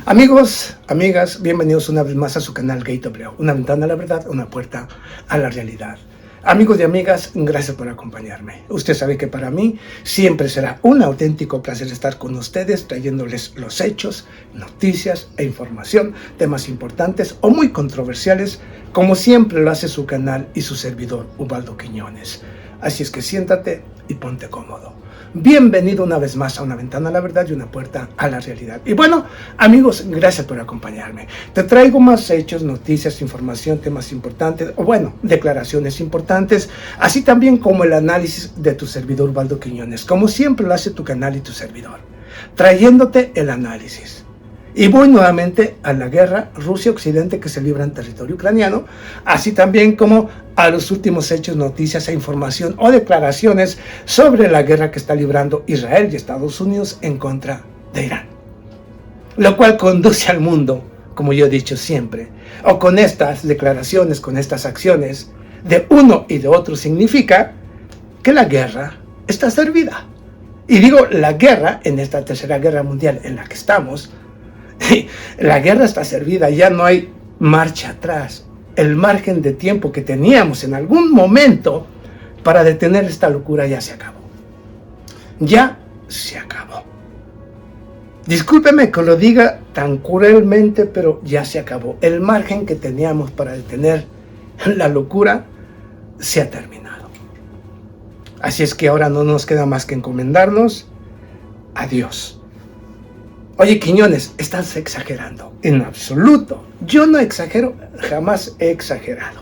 Amigos, amigas, bienvenidos una vez más a su canal GateW, una ventana a la verdad, una puerta a la realidad. Amigos y amigas, gracias por acompañarme. Usted sabe que para mí siempre será un auténtico placer estar con ustedes, trayéndoles los hechos, noticias e información, temas importantes o muy controversiales, como siempre lo hace su canal y su servidor, Ubaldo Quiñones. Así es que siéntate y ponte cómodo. Bienvenido una vez más a una ventana a la verdad y una puerta a la realidad. Y bueno, amigos, gracias por acompañarme. Te traigo más hechos, noticias, información, temas importantes, o bueno, declaraciones importantes, así también como el análisis de tu servidor Ubaldo Quiñones, como siempre lo hace tu canal y tu servidor, trayéndote el análisis. Y voy nuevamente a la guerra Rusia-Occidente que se libra en territorio ucraniano, así también como a los últimos hechos, noticias e información o declaraciones sobre la guerra que está librando Israel y Estados Unidos en contra de Irán. Lo cual conduce al mundo, como yo he dicho siempre, o con estas declaraciones, con estas acciones de uno y de otro, significa que la guerra está servida. Y digo la guerra en esta tercera guerra mundial en la que estamos. La guerra está servida, ya no hay marcha atrás. El margen de tiempo que teníamos en algún momento para detener esta locura ya se acabó. Ya se acabó. Discúlpeme que lo diga tan cruelmente, pero ya se acabó. El margen que teníamos para detener la locura se ha terminado. Así es que ahora no nos queda más que encomendarnos a Dios. Oye, Quiñones, estás exagerando. En absoluto. Yo no exagero, jamás he exagerado.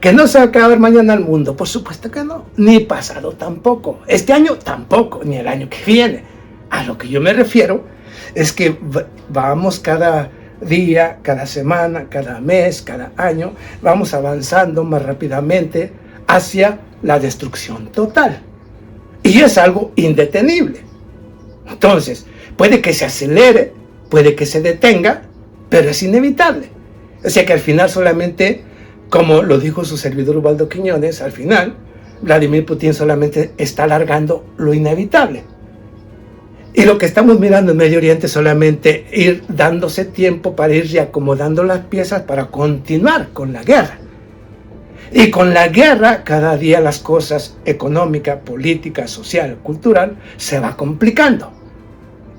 ¿Que no se va a acabar mañana el mundo? Por supuesto que no. Ni pasado tampoco. Este año tampoco, ni el año que viene. A lo que yo me refiero es que vamos cada día, cada semana, cada mes, cada año, vamos avanzando más rápidamente hacia la destrucción total. Y es algo indetenible. Entonces, puede que se acelere, puede que se detenga, pero es inevitable. O sea que al final solamente, como lo dijo su servidor Ubaldo Quiñones, al final, Vladimir Putin solamente está alargando lo inevitable. Y lo que estamos mirando en Medio Oriente es solamente ir dándose tiempo para ir reacomodando las piezas para continuar con la guerra. Y con la guerra, cada día las cosas económica, política, social, cultural, se va complicando.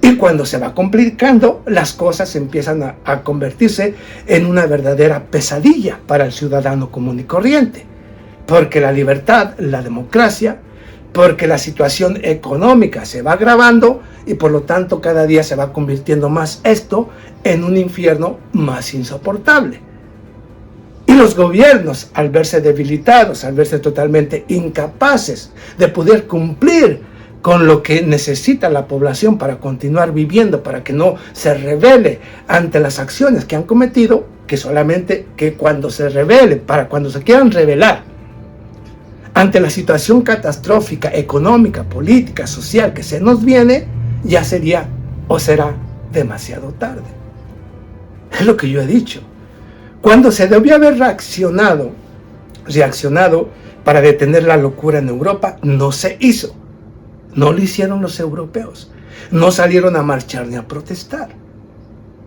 Y cuando se va complicando, las cosas empiezan a convertirse en una verdadera pesadilla para el ciudadano común y corriente. Porque la libertad, la democracia, porque la situación económica se va agravando y por lo tanto cada día se va convirtiendo más esto en un infierno más insoportable. Y los gobiernos, al verse debilitados, al verse totalmente incapaces de poder cumplir con lo que necesita la población para continuar viviendo, para que no se rebele ante las acciones que han cometido, que solamente que cuando se rebele, para cuando se quieran rebelar ante la situación catastrófica, económica, política, social que se nos viene, ya sería o será demasiado tarde. Es lo que yo he dicho. Cuando se debió haber reaccionado para detener la locura en Europa, no se hizo. No lo hicieron los europeos. No salieron a marchar ni a protestar.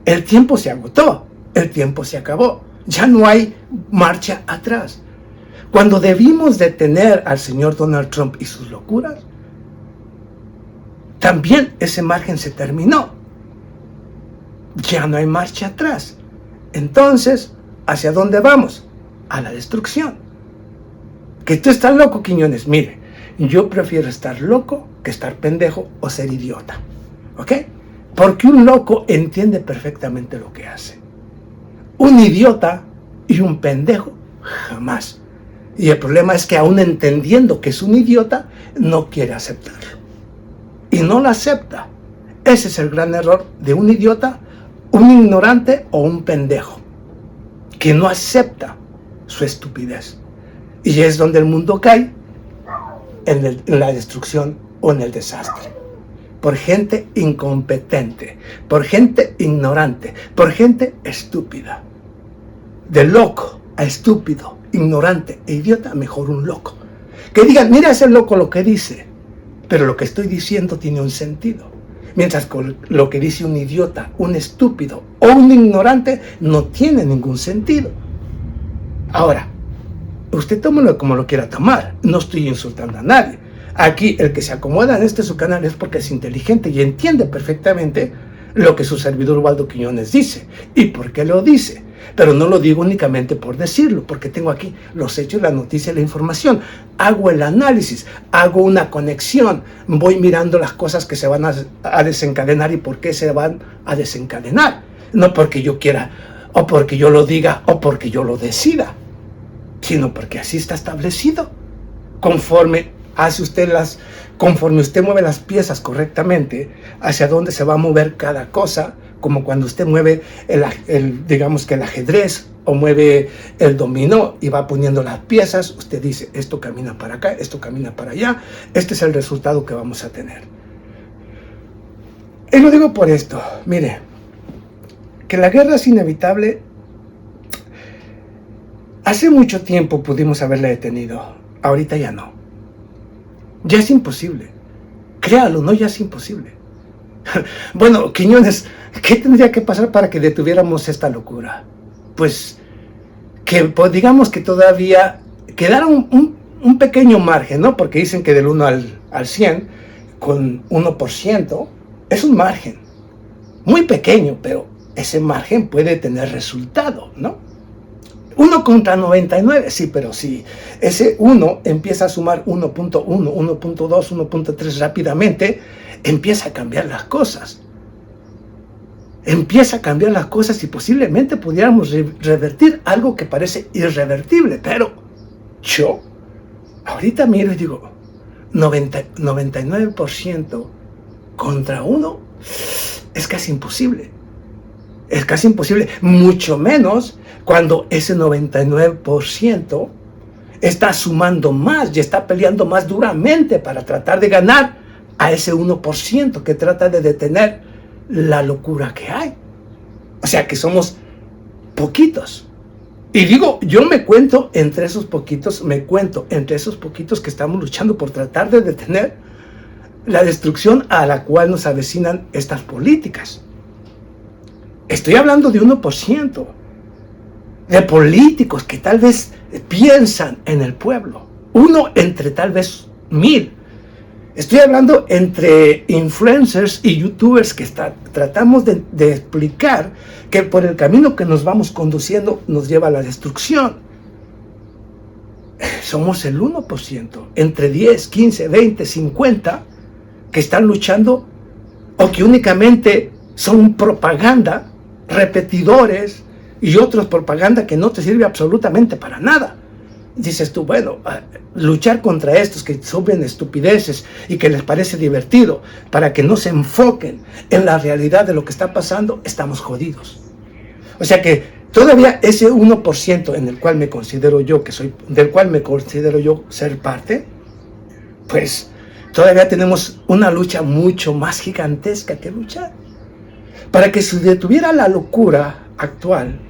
El tiempo se agotó. El tiempo se acabó. Ya no hay marcha atrás. Cuando debimos detener al señor Donald Trump y sus locuras, también ese margen se terminó. Ya no hay marcha atrás. Entonces, ¿hacia dónde vamos? A la destrucción. Que tú estás loco, Quiñones. Mire, yo prefiero estar loco que estar pendejo o ser idiota. ¿Ok? Porque un loco entiende perfectamente lo que hace. Un idiota y un pendejo, jamás. Y el problema es que aún entendiendo que es un idiota, no quiere aceptarlo. Y no lo acepta. Ese es el gran error de un idiota, un ignorante o un pendejo. Que no acepta su estupidez. Y es donde el mundo cae en la destrucción o en el desastre. Por gente incompetente, por gente ignorante, por gente estúpida. De loco a estúpido, ignorante e idiota, mejor un loco. Que digan, mira ese loco lo que dice, pero lo que estoy diciendo tiene un sentido. Mientras que lo que dice un idiota, un estúpido o un ignorante no tiene ningún sentido. Ahora, usted tómelo como lo quiera tomar. No estoy insultando a nadie. Aquí el que se acomoda en su canal es porque es inteligente y entiende perfectamente lo que su servidor Waldo Quiñones dice y por qué lo dice. Pero no lo digo únicamente por decirlo, porque tengo aquí los hechos, la noticia, la información. Hago el análisis, hago una conexión, voy mirando las cosas que se van a desencadenar y por qué se van a desencadenar. No porque yo quiera, o porque yo lo diga, o porque yo lo decida, sino porque así está establecido. Conforme usted mueve las piezas correctamente, hacia dónde se va a mover cada cosa, como cuando usted mueve digamos que el ajedrez o mueve el dominó y va poniendo las piezas, usted dice, esto camina para acá, esto camina para allá, este es el resultado que vamos a tener. Y lo digo por esto, mire, que la guerra es inevitable. Hace mucho tiempo pudimos haberla detenido, ahorita ya no. Ya es imposible. Créalo, no, ya es imposible. Bueno, Quiñones, ¿qué tendría que pasar para que detuviéramos esta locura? Pues digamos que todavía quedara un pequeño margen, ¿no? Porque dicen que del 1 al 100, con 1%, es un margen muy pequeño, pero ese margen puede tener resultado, ¿no? 1 contra 99, sí, pero si ese 1 empieza a sumar 1.1, 1.2, 1.3 rápidamente, empieza a cambiar las cosas. Empieza a cambiar las cosas y posiblemente pudiéramos revertir algo que parece irrevertible, pero yo ahorita miro y digo, 99% contra 1 es casi imposible. Es casi imposible, mucho menos cuando ese 99% está sumando más y está peleando más duramente para tratar de ganar a ese 1% que trata de detener la locura que hay. O sea que somos poquitos. Y digo, yo me cuento entre esos poquitos que estamos luchando por tratar de detener la destrucción a la cual nos avecinan estas políticas. Estoy hablando de 1%, de políticos que tal vez piensan en el pueblo. 1 entre tal vez 1000. Estoy hablando entre influencers y youtubers que tratamos de explicar que por el camino que nos vamos conduciendo nos lleva a la destrucción. Somos el 1%, entre 10, 15, 20, 50, que están luchando o que únicamente son propaganda, repetidores y otros propaganda que no te sirve absolutamente para nada. Dices tú, bueno, luchar contra estos que suben estupideces y que les parece divertido para que no se enfoquen en la realidad de lo que está pasando, estamos jodidos. O sea que todavía ese 1% en el cual me considero yo del cual me considero yo ser parte, pues todavía tenemos una lucha mucho más gigantesca que luchar. Para que se detuviera la locura actual,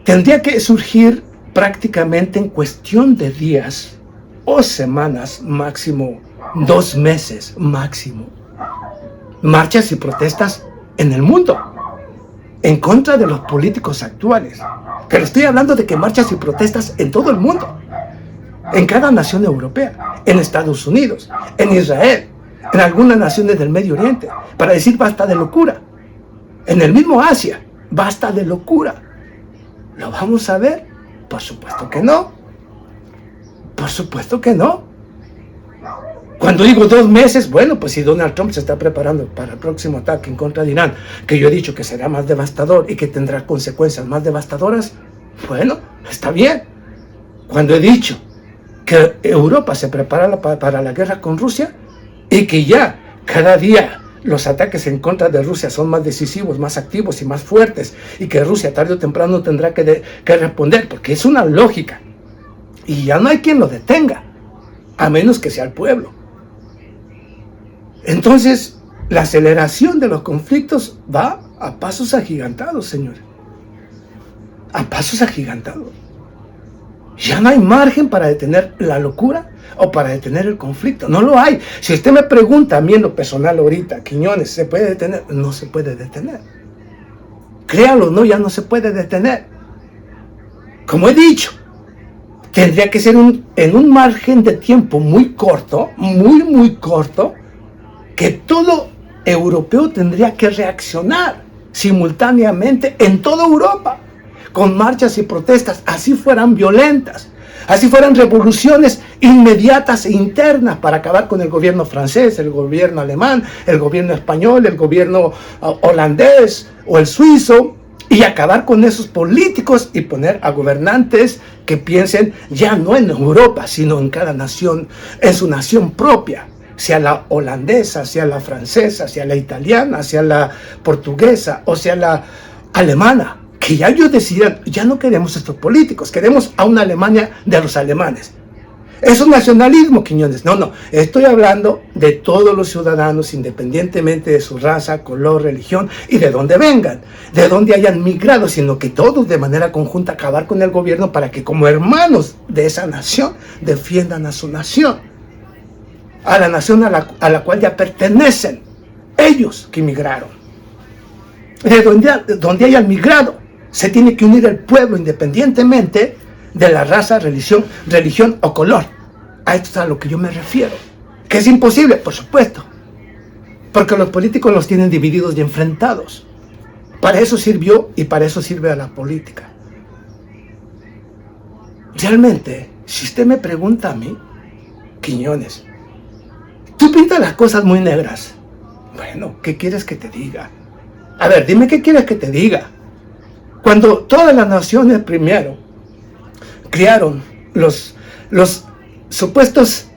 tendría que surgir prácticamente en cuestión de días o semanas, máximo 2 meses, máximo, marchas y protestas en el mundo, en contra de los políticos actuales. Pero estoy hablando de que marchas y protestas en todo el mundo, en cada nación europea, en Estados Unidos, en Israel, en algunas naciones del Medio Oriente, para decir basta de locura. En el mismo Asia, basta de locura. ¿Lo vamos a ver? Por supuesto que no. Por supuesto que no. Cuando digo 2 meses, bueno, pues si Donald Trump se está preparando para el próximo ataque en contra de Irán, que yo he dicho que será más devastador y que tendrá consecuencias más devastadoras, bueno, está bien. Cuando he dicho que Europa se prepara para la guerra con Rusia, y que ya cada día los ataques en contra de Rusia son más decisivos, más activos y más fuertes, y que Rusia tarde o temprano tendrá que responder, porque es una lógica, y ya no hay quien lo detenga, a menos que sea el pueblo. Entonces, la aceleración de los conflictos va a pasos agigantados, señores, a pasos agigantados. Ya no hay margen para detener la locura o para detener el conflicto. No lo hay. Si usted me pregunta a mí en lo personal ahorita, Quiñones, ¿se puede detener? No se puede detener. Créalo, no, ya no se puede detener. Como he dicho, tendría que ser en un margen de tiempo muy corto, muy corto, que todo europeo tendría que reaccionar simultáneamente en toda Europa, con marchas y protestas, así fueran violentas, así fueran revoluciones inmediatas e internas para acabar con el gobierno francés, el gobierno alemán, el gobierno español, el gobierno holandés o el suizo, y acabar con esos políticos y poner a gobernantes que piensen ya no en Europa, sino en cada nación, en su nación propia, sea la holandesa, sea la francesa, sea la italiana, sea la portuguesa o sea la alemana. Que ya ellos decidan, ya no queremos estos políticos, queremos a una Alemania de los alemanes. Eso es nacionalismo, Quiñones. No, estoy hablando de todos los ciudadanos, independientemente de su raza, color, religión y de dónde vengan, de dónde hayan migrado, sino que todos de manera conjunta acabar con el gobierno para que como hermanos de esa nación defiendan a su nación, a la nación a la cual ya pertenecen ellos que migraron. De donde hayan migrado, se tiene que unir el pueblo independientemente de la raza, religión o color. A esto es a lo que yo me refiero. ¿Que es imposible? Por supuesto. Porque los políticos los tienen divididos y enfrentados. Para eso sirvió y para eso sirve a la política. Realmente, si usted me pregunta a mí, Quiñones, tú pintas las cosas muy negras. Bueno, ¿qué quieres que te diga? A ver, dime qué quieres que te diga. Cuando todas las naciones primero crearon los supuestos,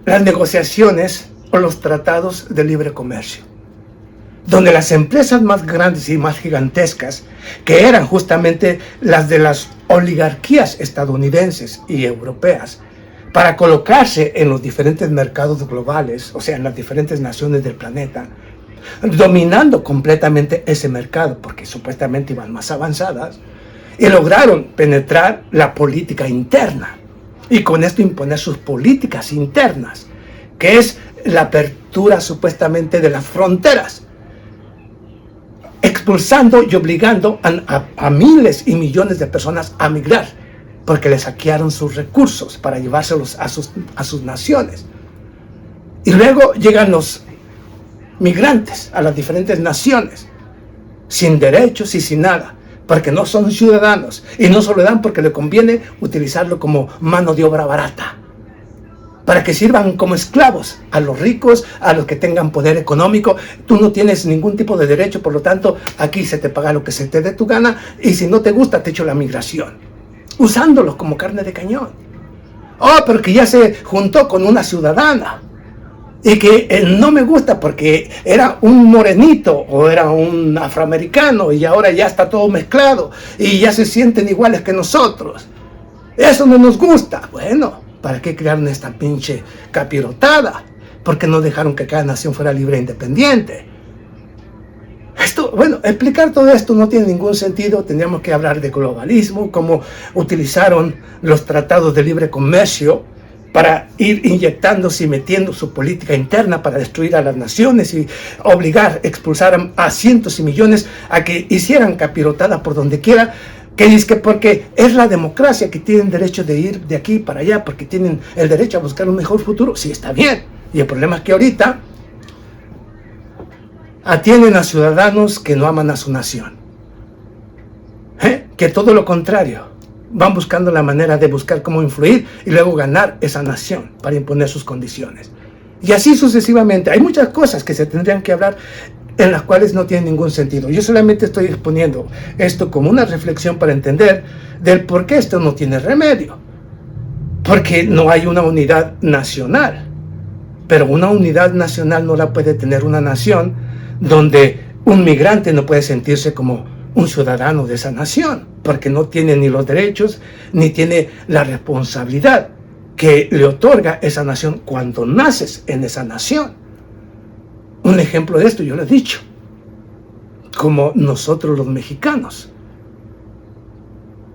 las negociaciones o los tratados de libre comercio, donde las empresas más grandes y más gigantescas, que eran justamente las de las oligarquías estadounidenses y europeas, para colocarse en los diferentes mercados globales, o sea, en las diferentes naciones del planeta, dominando completamente ese mercado, porque supuestamente iban más avanzadas, y lograron penetrar la política interna, y con esto imponer sus políticas internas, que es la apertura supuestamente de las fronteras, expulsando y obligando a miles y millones de personas a migrar, porque les saquearon sus recursos para llevárselos a sus naciones. Y luego llegan los migrantes a las diferentes naciones, sin derechos y sin nada, porque no son ciudadanos, y no se lo dan porque le conviene utilizarlo como mano de obra barata, para que sirvan como esclavos a los ricos, a los que tengan poder económico. Tú no tienes ningún tipo de derecho, por lo tanto, aquí se te paga lo que se te dé tu gana, y si no te gusta, te echo la migración, usándolos como carne de cañón. Oh, pero que ya se juntó con una ciudadana, y que no me gusta porque era un morenito o era un afroamericano y ahora ya está todo mezclado y ya se sienten iguales que nosotros. Eso no nos gusta. Bueno, ¿para qué crearon esta pinche capirotada? Porque no dejaron que cada nación fuera libre e independiente. Explicar todo esto no tiene ningún sentido. Tendríamos que hablar de globalismo, cómo utilizaron los tratados de libre comercio para ir inyectándose y metiendo su política interna para destruir a las naciones y obligar, expulsar a cientos y millones a que hicieran capirotada por donde quiera, que dice que porque es la democracia, que tienen derecho de ir de aquí para allá, porque tienen el derecho a buscar un mejor futuro. Sí, está bien. Y el problema es que ahorita atienden a ciudadanos que no aman a su nación, que todo lo contrario, van buscando la manera de buscar cómo influir y luego ganar esa nación para imponer sus condiciones. Y así sucesivamente. Hay muchas cosas que se tendrían que hablar en las cuales no tienen ningún sentido. Yo solamente estoy exponiendo esto como una reflexión para entender del por qué esto no tiene remedio. Porque no hay una unidad nacional. Pero una unidad nacional no la puede tener una nación donde un migrante no puede sentirse como un ciudadano de esa nación, porque no tiene ni los derechos, ni tiene la responsabilidad que le otorga esa nación cuando naces en esa nación. Un ejemplo de esto, yo lo he dicho, como nosotros los mexicanos.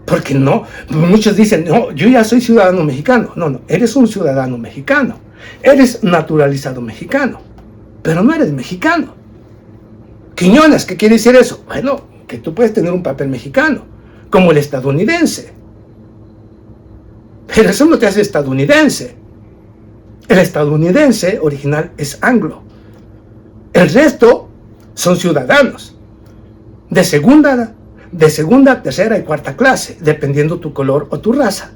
Porque no, muchos dicen, no, yo ya soy ciudadano mexicano. No, eres un ciudadano mexicano. Eres naturalizado mexicano, pero no eres mexicano. Quiñones, ¿qué quiere decir eso? Bueno, que tú puedes tener un papel mexicano, como el estadounidense. Pero eso no te hace estadounidense. El estadounidense original es anglo. El resto son ciudadanos de segunda, tercera y cuarta clase, dependiendo tu color o tu raza.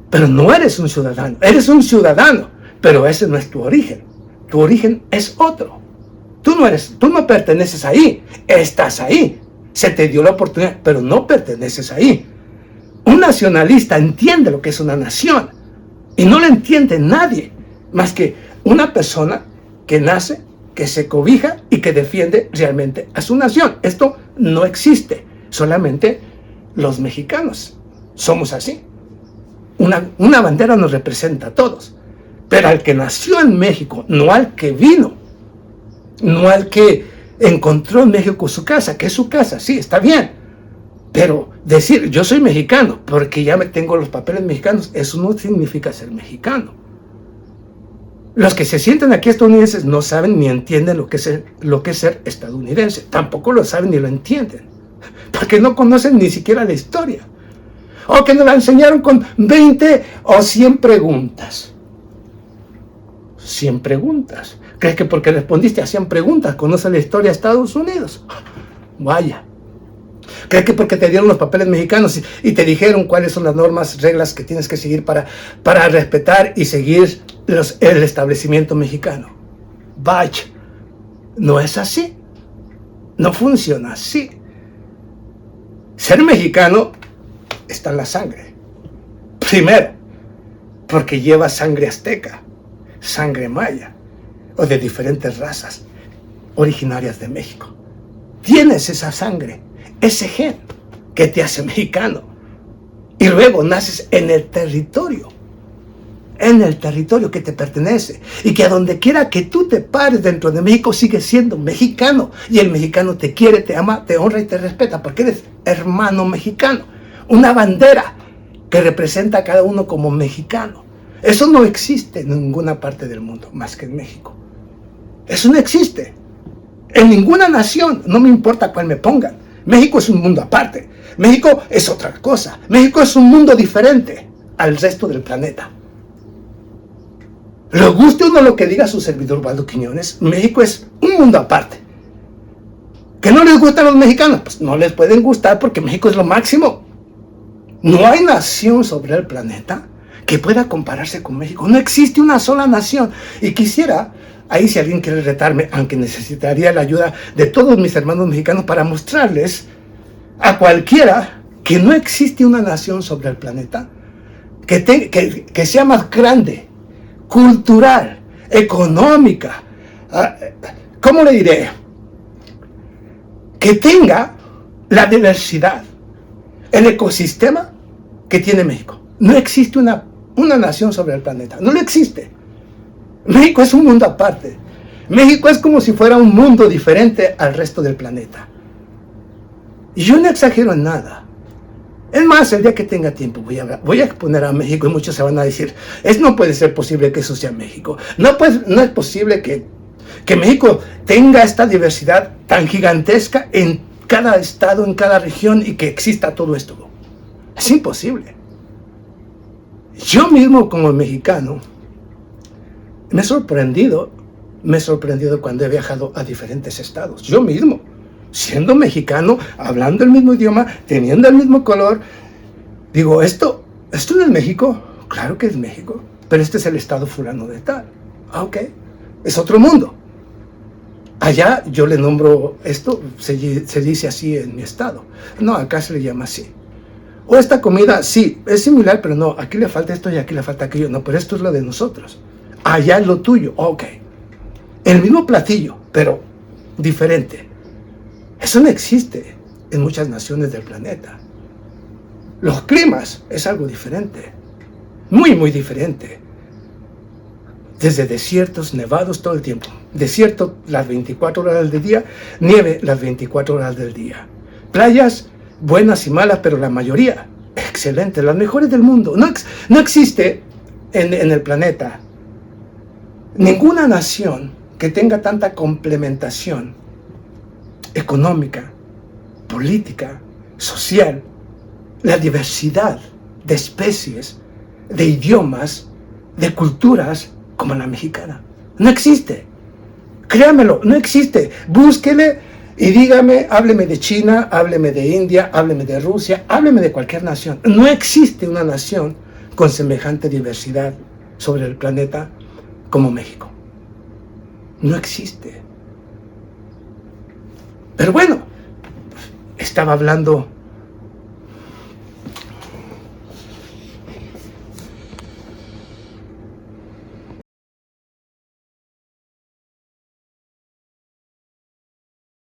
Pero no eres un ciudadano. Eres un ciudadano, pero ese no es tu origen. Tu origen es otro. Tú no perteneces ahí. Estás ahí. Se te dio la oportunidad, pero no perteneces ahí. Un nacionalista entiende lo que es una nación y no lo entiende nadie más que una persona que nace, que se cobija y que defiende realmente a su nación. Esto no existe, solamente los mexicanos somos así. Una bandera nos representa a todos, pero al que nació en México, no al que vino, no al que encontró en México su casa, que es su casa, sí, está bien. Pero decir, yo soy mexicano, porque ya tengo los papeles mexicanos, eso no significa ser mexicano. Los que se sienten aquí estadounidenses no saben ni entienden lo que es ser estadounidense. Tampoco lo saben ni lo entienden, porque no conocen ni siquiera la historia. O que nos la enseñaron con 20 o 100 preguntas. 100 preguntas. ¿Crees que porque respondiste a 100 preguntas conoces la historia de Estados Unidos? Vaya. ¿Crees que porque te dieron los papeles mexicanos y te dijeron cuáles son las normas, reglas que tienes que seguir para respetar y seguir el establecimiento mexicano? Vaya, no es así. No funciona así. Ser mexicano está en la sangre. Primero, porque lleva sangre azteca, sangre maya o de diferentes razas originarias de México. Tienes esa sangre, ese gen que te hace mexicano. Y luego naces en el territorio que te pertenece. Y que a donde quiera que tú te pares dentro de México, sigues siendo mexicano. Y el mexicano te quiere, te ama, te honra y te respeta, porque eres hermano mexicano. Una bandera que representa a cada uno como mexicano. Eso no existe en ninguna parte del mundo, más que en México. Eso no existe. En ninguna nación, no me importa cuál me pongan. México es un mundo aparte. México es otra cosa. México es un mundo diferente al resto del planeta. Le guste o no lo que diga su servidor Waldo Quiñones, México es un mundo aparte. ¿Que no les gustan los mexicanos? Pues no les pueden gustar porque México es lo máximo. No hay nación sobre el planeta que pueda compararse con México. No existe una sola nación. Y quisiera, ahí si alguien quiere retarme, aunque necesitaría la ayuda de todos mis hermanos mexicanos para mostrarles a cualquiera que no existe una nación sobre el planeta que sea más grande, cultural, económica, ¿cómo le diré? Que tenga la diversidad, el ecosistema que tiene México. No existe una nación sobre el planeta, no lo existe. México es un mundo aparte. México es como si fuera un mundo diferente al resto del planeta. Y yo no exagero en nada. Es más, el día que tenga tiempo voy a exponer a México y muchos se van a decir, no puede ser posible que eso sea México. No es posible que México tenga esta diversidad tan gigantesca en cada estado, en cada región y que exista todo esto. Es imposible. Yo mismo como mexicano me he sorprendido cuando he viajado a diferentes estados. Yo mismo, siendo mexicano, hablando el mismo idioma, teniendo el mismo color, digo, ¿esto no es México? Claro que es México, pero este es el estado fulano de tal. Ok, es otro mundo. Allá yo le nombro esto, se dice así en mi estado. No, acá se le llama así. O esta comida, sí, es similar, pero no, aquí le falta esto y aquí le falta aquello. No, pero esto es lo de nosotros. Allá es lo tuyo, ok. El mismo platillo, pero diferente. Eso no existe en muchas naciones del planeta. Los climas es algo diferente. Muy, muy diferente. Desde desiertos, nevados todo el tiempo. Desierto las 24 horas del día, nieve las 24 horas del día. Playas buenas y malas, pero la mayoría excelentes, las mejores del mundo. No existe en el planeta ninguna nación que tenga tanta complementación económica, política, social, la diversidad de especies, de idiomas, de culturas como la mexicana. No existe. Créamelo, no existe. Búsquele y dígame, hábleme de China, hábleme de India, hábleme de Rusia, hábleme de cualquier nación. No existe una nación con semejante diversidad sobre el planeta como México. No existe. Pero bueno, estaba hablando